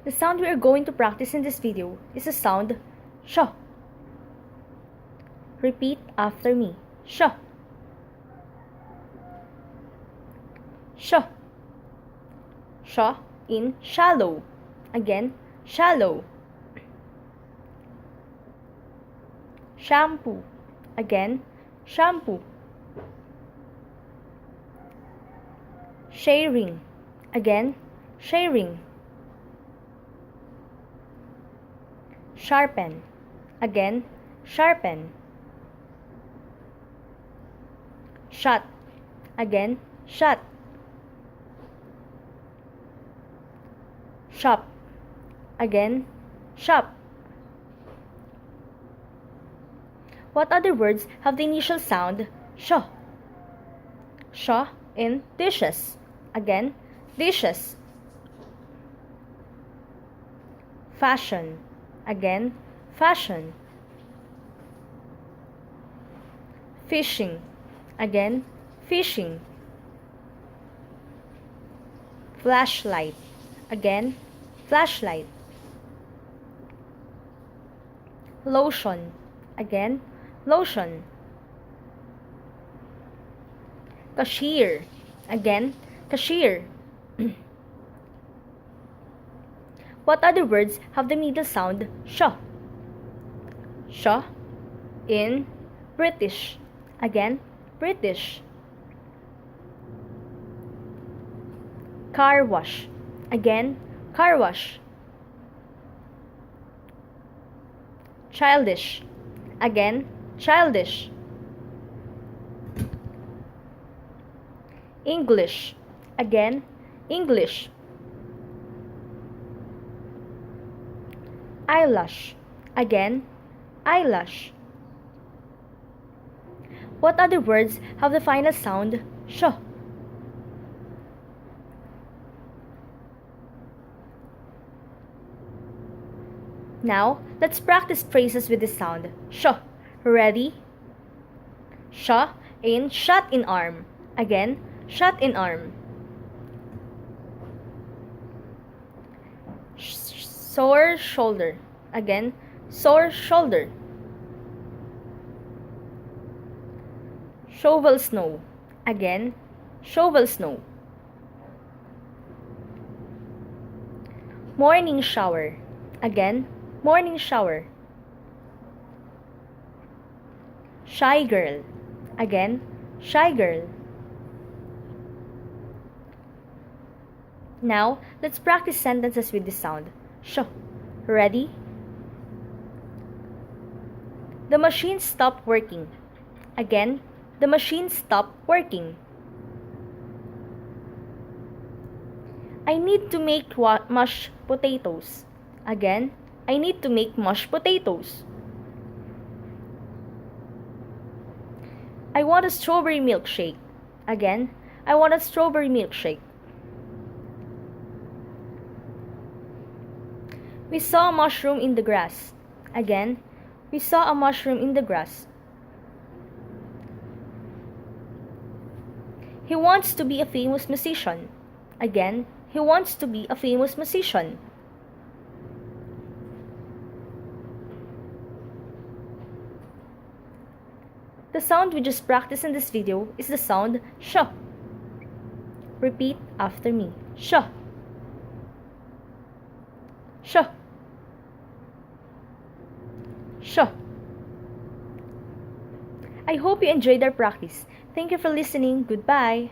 The sound we are going to practice in this video is the sound sh. Repeat after me. Sh. Sh. Sh in shallow. Again, shallow. Shampoo. Again, shampoo. Sharing. Again, sharing. Sharpen. Again, sharpen. Shut. Again, shut. Shop. Again, shop. What other words have the initial sound sh? Sh in dishes. Again, dishes. Fashion. Again, fashion. Fishing. Again, fishing. Flashlight. Again, flashlight. Lotion. Again, lotion. Cashier. Again, cashier. What other words have the middle sound sh? Sh in British. Again, British. Car wash. Again, car wash. Childish. Again, childish. English. Again, English. Eyelash. Again, eyelash. What other words have the final sound sh? Now, let's practice phrases with the sound sh. Ready? Sh in shut in arm. Again, shut in arm. Sore shoulder. Again, sore shoulder. Shovel snow. Again, shovel snow. Morning shower. Again, morning shower. Shy girl. Again, shy girl. Now, let's practice sentences with the sound sh. Ready? The machine stopped working. Again, the machine stopped working. I need to make mashed potatoes. Again, I need to make mashed potatoes. I want a strawberry milkshake. Again, I want a strawberry milkshake. We saw a mushroom in the grass. Again, we saw a mushroom in the grass. He wants to be a famous musician. Again, he wants to be a famous musician. The sound we just practiced in this video is the sound sh. Repeat after me. Sh. Sh. Sh. I hope you enjoyed our practice. Thank you for listening. Goodbye.